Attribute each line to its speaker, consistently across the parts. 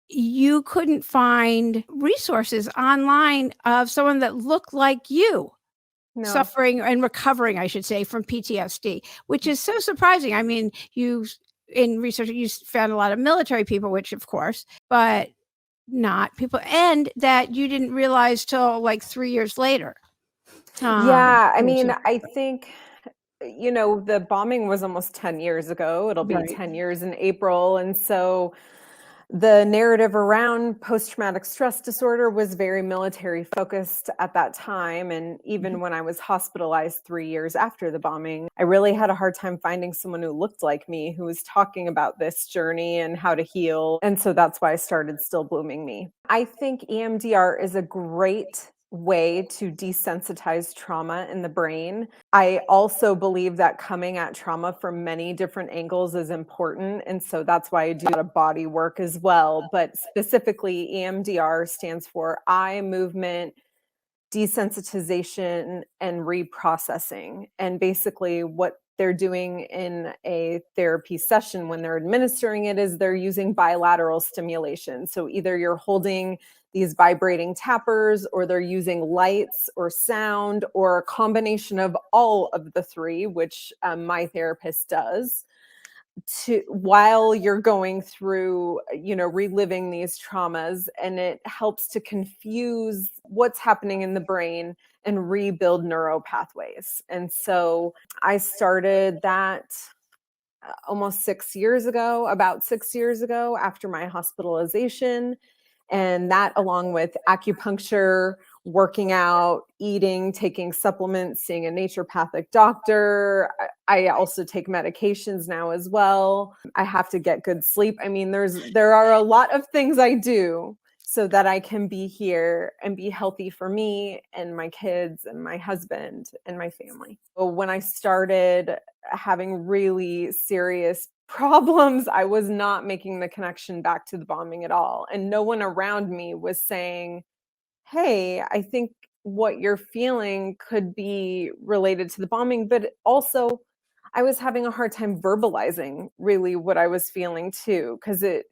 Speaker 1: you couldn't find resources online of someone that looked like you.
Speaker 2: No.
Speaker 1: Suffering and recovering, I should say, from PTSD, which is so surprising. I mean, in research, you found a lot of military people, which of course, but not people, and that you didn't realize till like 3 years later.
Speaker 2: Yeah, I mean, I think, the bombing was almost 10 years ago. It'll be 10 years in April. And so the narrative around post-traumatic stress disorder was very military focused at that time. And even when I was hospitalized 3 years after the bombing, I really had a hard time finding someone who looked like me, who was talking about this journey and how to heal. And so that's why I started Still Blooming Me. I think EMDR is a great way to desensitize trauma in the brain. I also believe that coming at trauma from many different angles is important. And so that's why I do a lot of body work as well. But specifically, EMDR stands for eye movement desensitization and reprocessing. And basically, what they're doing in a therapy session when they're administering it is they're using bilateral stimulation. So either you're holding these vibrating tappers, or they're using lights or sound, or a combination of all of the three, which my therapist does, while you're going through, reliving these traumas. And it helps to confuse what's happening in the brain and rebuild neural pathways. And so I started that almost 6 years ago, about 6 years ago, after my hospitalization. And that, along with acupuncture, working out, eating, taking supplements, seeing a naturopathic doctor. I also take medications now as well. I have to get good sleep. I mean, there are a lot of things I do so that I can be here and be healthy for me and my kids and my husband and my family. When I started having really serious problems, I was not making the connection back to the bombing at all. And no one around me was saying, hey, I think what you're feeling could be related to the bombing. But also, I was having a hard time verbalizing really what I was feeling too, because it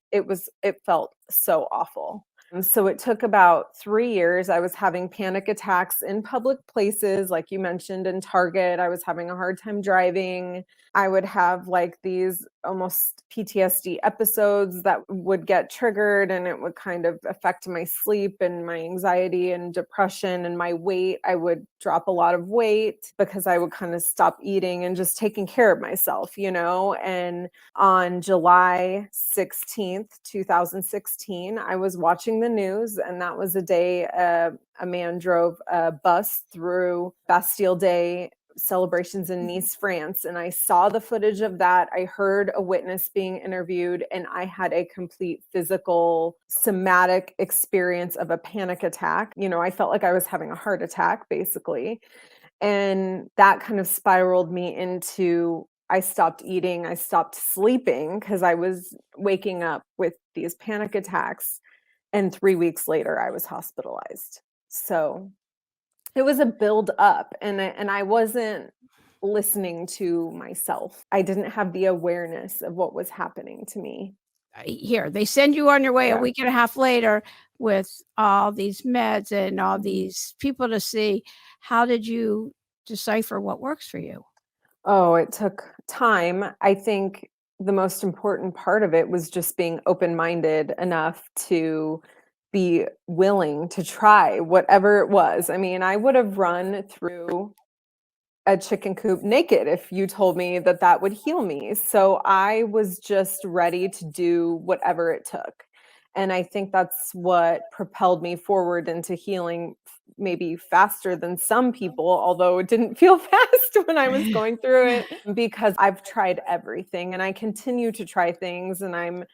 Speaker 2: felt so awful. And so it took about 3 years. I was having panic attacks in public places, like you mentioned, in Target. I was having a hard time driving. I would have like these almost PTSD episodes that would get triggered, and it would kind of affect my sleep and my anxiety and depression and my weight. I would drop a lot of weight because I would kind of stop eating and just taking care of myself, And on July 16th, 2016, I was watching the news, and that was a day a man drove a bus through Bastille Day celebrations in Nice, France. And I saw the footage of that. I heard a witness being interviewed, and I had a complete physical, somatic experience of a panic attack. I felt like I was having a heart attack, basically. And that kind of spiraled me into, I stopped eating, I stopped sleeping because I was waking up with these panic attacks. And 3 weeks later, I was hospitalized. So it was a build up, and I wasn't listening to myself. I didn't have the awareness of what was happening to me.
Speaker 1: Here, they send you on your way a week and a half later with all these meds and all these people to see. How did you decipher what works for you?
Speaker 2: Oh, it took time. I think the most important part of it was just being open-minded enough to be willing to try whatever it was. I mean, I would have run through a chicken coop naked if you told me that that would heal me. So I was just ready to do whatever it took. And I think that's what propelled me forward into healing maybe faster than some people, although it didn't feel fast when I was going through it, because I've tried everything and I continue to try things. And I'm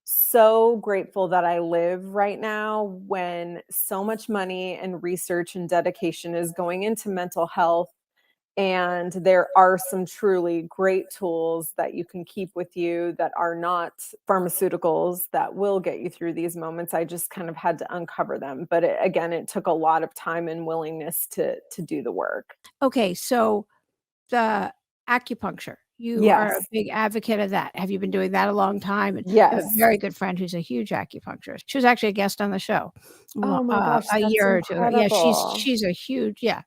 Speaker 2: so grateful that I live right now when so much money and research and dedication is going into mental health. And there are some truly great tools that you can keep with you that are not pharmaceuticals that will get you through these moments. I just kind of had to uncover them. But again, it took a lot of time and willingness to do the work.
Speaker 1: Okay, so the acupuncture, You are a
Speaker 2: Yes.
Speaker 1: big advocate of that. Have you been doing that a long time? And I have a
Speaker 2: Yes.
Speaker 1: very good friend who's a huge acupuncturist. She was actually a guest on the show
Speaker 2: Oh my gosh,
Speaker 1: a
Speaker 2: that's
Speaker 1: year or 2 ago. Yeah,
Speaker 2: incredible.
Speaker 1: she's a huge yeah.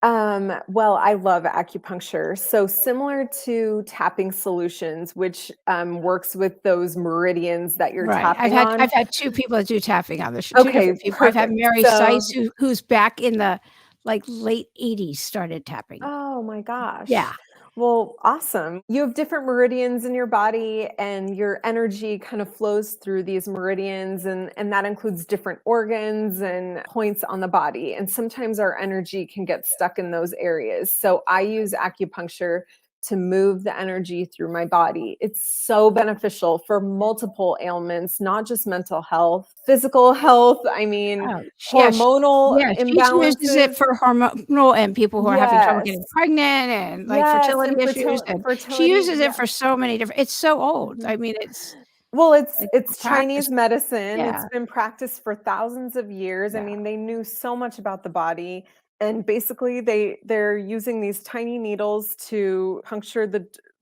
Speaker 2: Well, I love acupuncture. So similar to tapping solutions, which works with those meridians that you're
Speaker 1: Right.
Speaker 2: tapping on.
Speaker 1: I've had 2 people that do tapping on the 2
Speaker 2: Okay,
Speaker 1: different people. I've had
Speaker 2: perfect.
Speaker 1: Mary
Speaker 2: So,
Speaker 1: Seiss who's back in the, like, late '80s started tapping.
Speaker 2: oh my
Speaker 1: Yeah.
Speaker 2: gosh. Well, awesome. You have different meridians in your body and your energy kind of flows through these meridians and that includes different organs and points on the body. And sometimes our energy can get stuck in those areas. So I use acupuncture to move the energy through my body. It's so beneficial for multiple ailments, not just mental health, physical health, I mean,
Speaker 1: Oh,
Speaker 2: hormonal
Speaker 1: she uses it
Speaker 2: imbalances.
Speaker 1: for hormonal and people who are having trouble
Speaker 2: Yes.
Speaker 1: getting pregnant and, like,
Speaker 2: Yes,
Speaker 1: fertility
Speaker 2: and
Speaker 1: issues, and she
Speaker 2: fertility,
Speaker 1: uses it
Speaker 2: yes.
Speaker 1: for so many different it's so old.
Speaker 2: Mhm.
Speaker 1: I mean, it's
Speaker 2: Well,
Speaker 1: like
Speaker 2: it's
Speaker 1: practice.
Speaker 2: Chinese medicine.
Speaker 1: Yeah,
Speaker 2: It's been practiced for thousands of years. I
Speaker 1: yeah.
Speaker 2: mean, they knew so much about the body, and basically they're using these tiny needles to puncture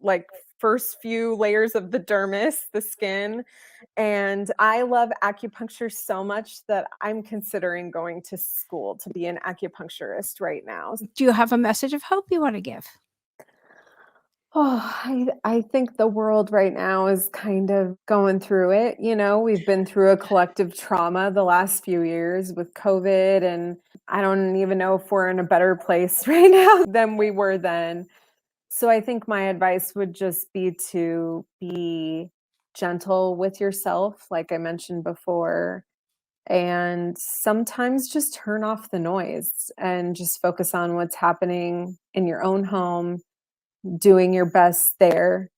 Speaker 2: like first few layers of the dermis, the skin. And I love acupuncture so much that I'm considering going to school to be an acupuncturist right now.
Speaker 1: Do you have a message of hope you wanna give?
Speaker 2: Oh, I think the world right now is kind of going through it. You know, we've been through a collective trauma the last few years with COVID, and I don't even know if we're in a better place right now than we were then. So I think my advice would just be to be gentle with yourself, like I mentioned before, and sometimes just turn off the noise and just focus on what's happening in your own home, doing your best there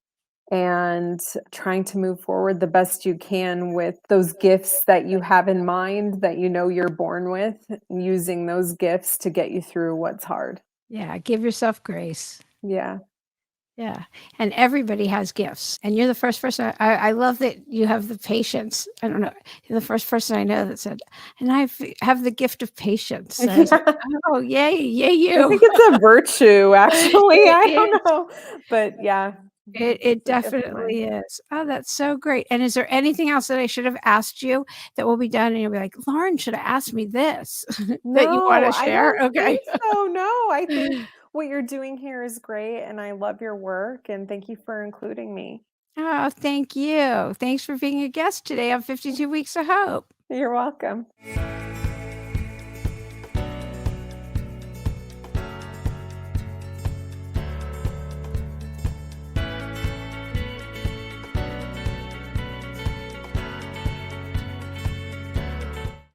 Speaker 2: and trying to move forward the best you can with those gifts that you have in mind that you know you're born with, using those gifts to get you through what's hard.
Speaker 1: Yeah, give yourself grace.
Speaker 2: Yeah.
Speaker 1: Yeah, and everybody has gifts, and you're the first person I love that you have the patience. I don't know, you're the first person I know that said, "And have the gift of patience." And I was like,
Speaker 2: Yeah.
Speaker 1: "Oh, yay, yay
Speaker 2: I think
Speaker 1: you."
Speaker 2: it's a virtue, actually.
Speaker 1: It
Speaker 2: I don't
Speaker 1: is.
Speaker 2: know. But yeah,
Speaker 1: It
Speaker 2: it's a gift of mine.
Speaker 1: definitely is. Oh, that's so great, and is there anything else that I should have asked you that will be done, and you'll be like, "Lauren should have asked me this," that you
Speaker 2: No,
Speaker 1: wanna
Speaker 2: I
Speaker 1: share?
Speaker 2: don't
Speaker 1: Okay.
Speaker 2: think so. No, I think what you're doing here is great, and I love your work, and thank you for including me.
Speaker 1: Oh, thank you. Thanks for being a guest today on 52 Weeks of Hope.
Speaker 2: You're welcome.